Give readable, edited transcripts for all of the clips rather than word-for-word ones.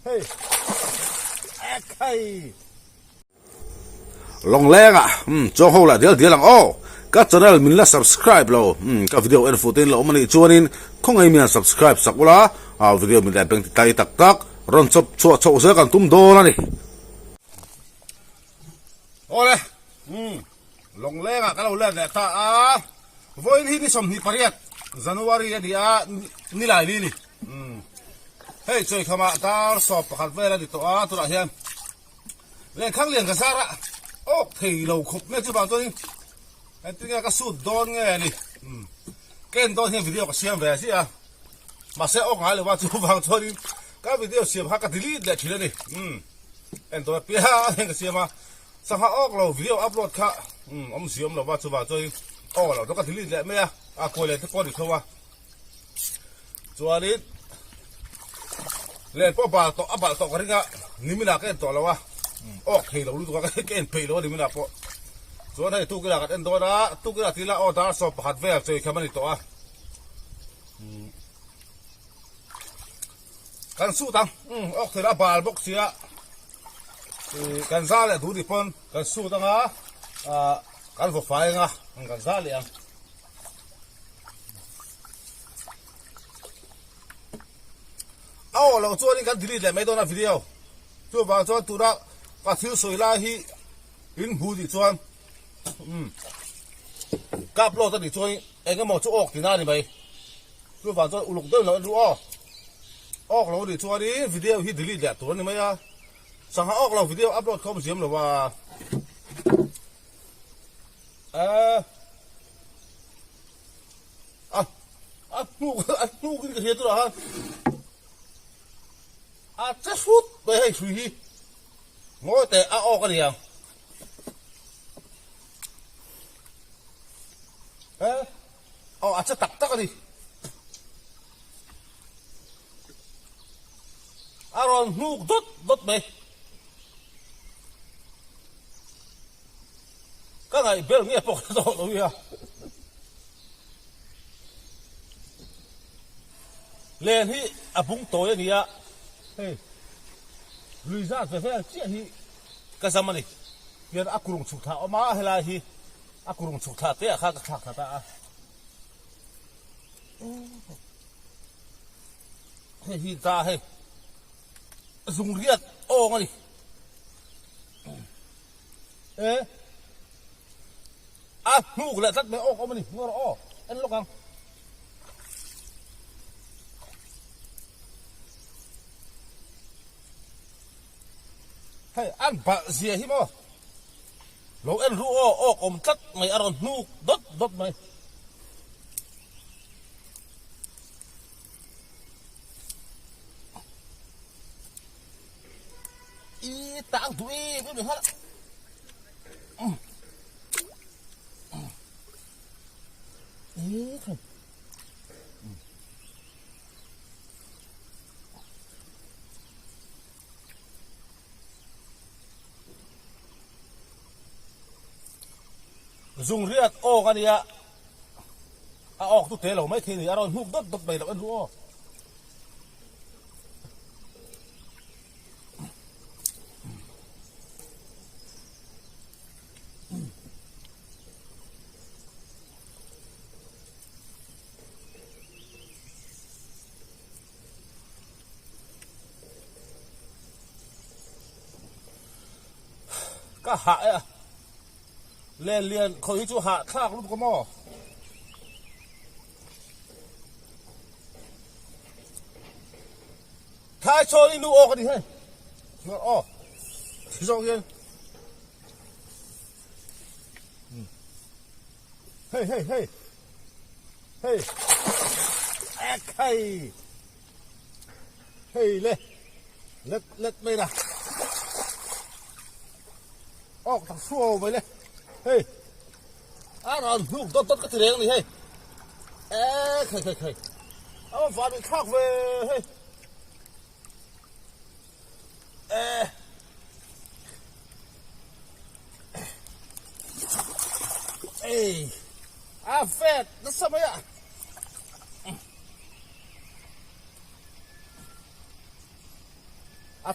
Hey, hey. Long leng cho ho la dia lang ka channel min la subscribe lo ka video en futin lo mani chuanin khongai mi subscribe sakula video min la beng tai tak tak ron chop cho se kan tum do la ni ole long leng ka lo le ta voin hi ni som ni pariat January dia ni lai ni hey choi khama tar sop pakhat vela di to tu ra hian le khang lian ka sara thei lo khop me chu ba to ni anh tinga ka su don nge ni ken don hian video ka siam ve si mà sẽ ốc ngái là ba chú vàng thôi đi các video xiêm ha cái delete để chỉ lên đi em tôi biết anh cái xiêm mà sao ha ốc là video upload cả ông xiêm là ba chú vàng thôi ốc là nó cái delete để mấy coi lại cái con đi không cho đi lên bao to bao to cái gì ni mình là cái to là ốc thì là lúc cái em pay là ni mình là po cho nên tu cái là cái em tôi đó tu cái là thì là order shop hạt về chơi cái mình toกันสู้ตังออกเถอะบาลบกเสียกันซาเลยดูดิปนกันสู้ตังกันฝึกไฟงกันซาเลยเรา做นี่กันดีเลยไม่ต้องนะวิดีโอ做บาง做ตัวละก็ทิ้งสวยละฮีหินหูดิจวนกับโลตันดิจวนเองก็มองจะออกที่นั่นนี่ไป做บาง做อุลุกเดินเราดูออกเราดิชัวร์ดิวิดีโอที่ดีลีทเนี่ยตัวนี้ไหมสั่งออกเราวิดีโออัพโหลดเข้าไปเสียมหรือว่าลูกนี่ก็เห็นตัวละจะสุดไปให้สุยงอแต่ออกกันยังอาจจะตักกันดิอารอนลูกดดไปก็ไงเบลเนี่ยปกติตัวนี้เล่นที่ปุ่งตัวอย่างนี้เฮ้ยลุยซ่าเฟ้ยเจี๊ยที่ก็สมัยนี้เดี๋ยวกุรงฉุกท่าออกมาให้ไรที่กุรงฉุกท่าเตะข้ากระทักท่าเฮ้ยที่ตาเฮ้ยdùng riết ô ngay nụ lại rất mấy ô có mà đi ngô ô anh lúc không hay ăn bạ gì hi mà lâu anh ru ô ôm chất mày ăn nụ đốt mày tao tụi biết được hết dùng riết ô cái gì tụi thế là mấy thì rồi hút đốt bầy là ăn rúaก็หายเรียนเขาที่จูหาคลากรูปก็มอท้ายโชว์นี่นูโอกันดิเฮ้ยนูโอที่สองยังเฮ้ยเล็ดไม่นะออกทางชั่วไปเลยเฮ้ยเราลูกต้นก็เถียงนี่เฮ้ยเคยเอาฝาเป็นข้าวเว้ยเฮ้ยเฟดนั่นสมัย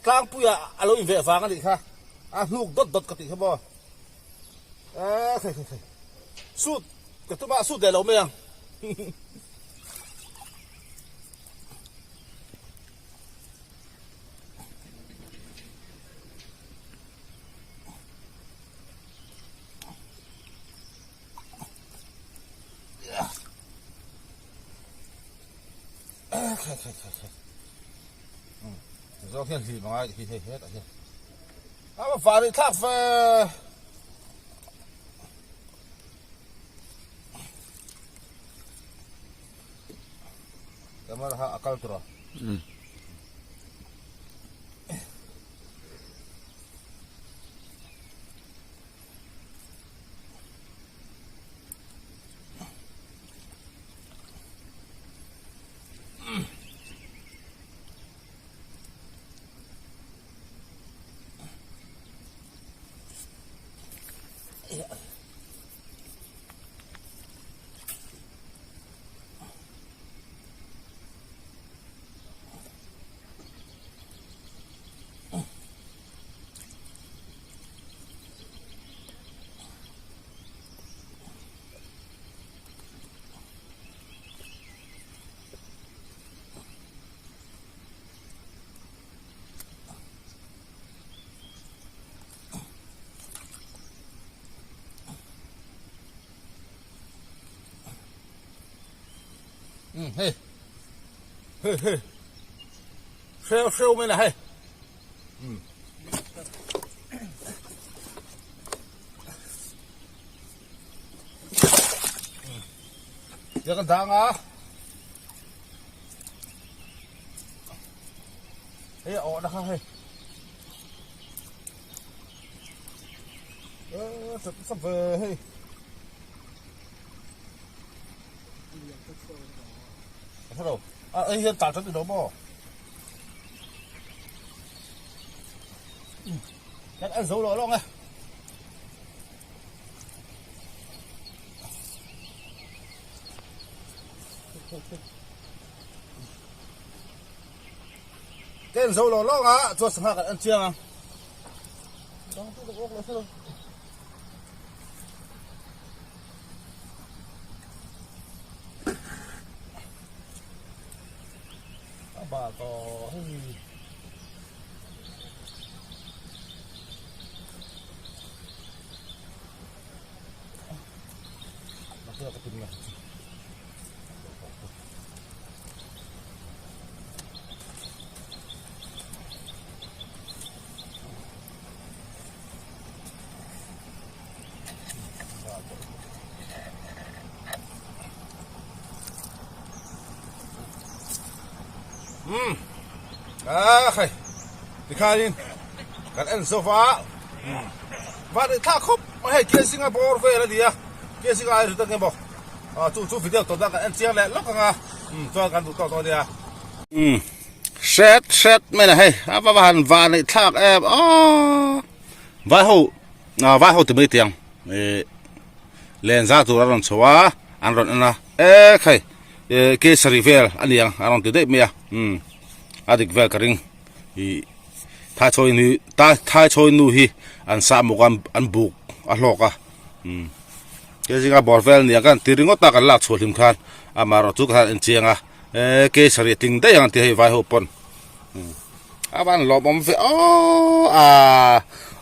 tlang puya alo in ve wang ani kha hnuk dot ka ti kha bo thei sut ka tuma sut de lo me ang do hiện gì mà ai thì hết à mà phá đi tháp cái mà ha akal tu rồi hey sêu mới là hay giờ cần thang à hey ở đó hay sắp về hey hello ấy hiện tại trong đó bò chắc ăn dấu đó luôn này cái dấu đó luôn á cho sang hàng ăn chiên à bà có bà kia có tìm này khay thì khai đi cái ăn sofa và để thắc khóc hay kia Singapore về là gì à kia Singapore rồi tăng bao chú video tôi đang cái ăn chiang lại lóc à cho cái tụi tôi đi à set mấy này hay và hành và này thắc em vài hậu từ mấy tiếng lên ra tụi nó xóa ăn rồi ăn à khay kia Sarivel anh đi ăn từ đấy mấy adik vel karing hi thai choi nu hi an sa mo an buk a hloka ke jinga borvel ni kan tiringot ta kan la cholim khan amaro chu khan en chianga ke sari ting dai ang ti hei vai ho pon aban lo bom ve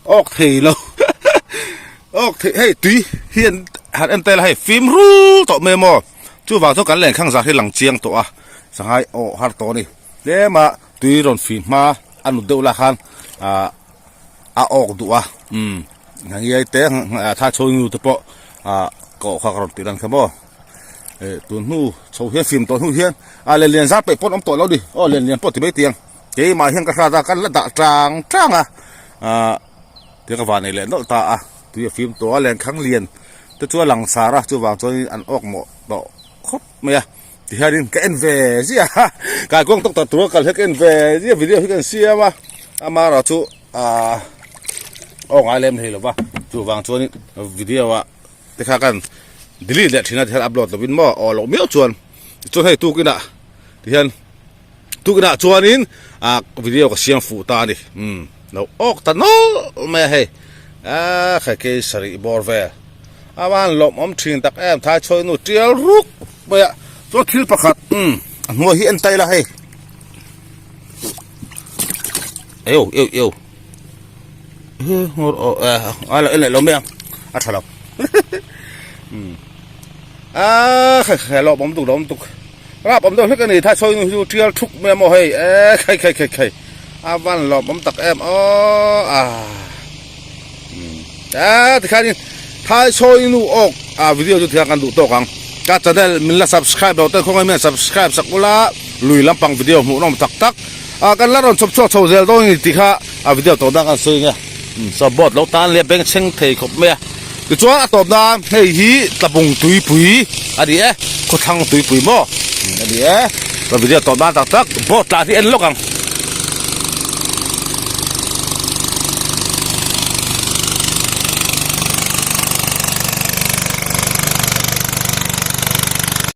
ok thei lo ok thei hei tui hian han en tel hei phim ru to memo chu wa to kan len khang za hi lang chiang to a sangai har to ni le ma tui ron fi ma anu deula khan ok duwa ngi ai te tha choi nu te po ko kha ron ti dan khamo tu nu chou hian phim to nu hian le lian za pe pon om to lo di lian po ti be tiang ke ma hian ka kha da kan la da trang te ka van le no ta tu phim to len khang lian te chu lang sara chu wang choi an ok mo to khop me thì hai đứa cái về gì à cái con tóc tóc cái cái về gì video cái gì mà là chú ngay lên thì là ba chú vàng chú video thì khácกัน delete lại thì nó upload là bên mò lỗ miếu chuồn chú hay tu cái nè thì hiện ทุกนะชวนอินวิดีโอก็เสียงฟูตานี่เราออกตะโน้ไม่ให้แค่เกสรีบอร์เวลวันลมทิ้งตักท้ายช่วยนู่เจียรุกไปตัวทิลประคัดหัวเห็นใจละให้เอวหัวอะไรเราไม่ยังทะเลาะแค่ลมตุกรับผมต้องเลือกกันนี่ถ้าช่วยนู่เจียทุกเมื่อโมให้ใครวันลมตักที่ข้านี่ถ้าช่วยนู่ออกวิดีโอจะเทียกันดูตัวกันก็จะได้มิลล์ subscribe เราแต่คงไม่มี subscribe สักเวลาลุยลำพังวิดีโอหมู่น้องตักกันแล้วเราชอบโชว์เซลล์ตัวนี้ที่ข้าวิดีโอตัวนั้นกันซื้อไงสบบดเราตานเรียบเป็นเชิงเทยขบเมียคือจ้าตบนั้นให้ฮีตะบุงตุยปุ๋ยอันนี้ก็ทางตุยปุ๋ยมั่วอันนี้วิดีโอตัวนั้นตักบดตาที่เอ็นล็อกกัน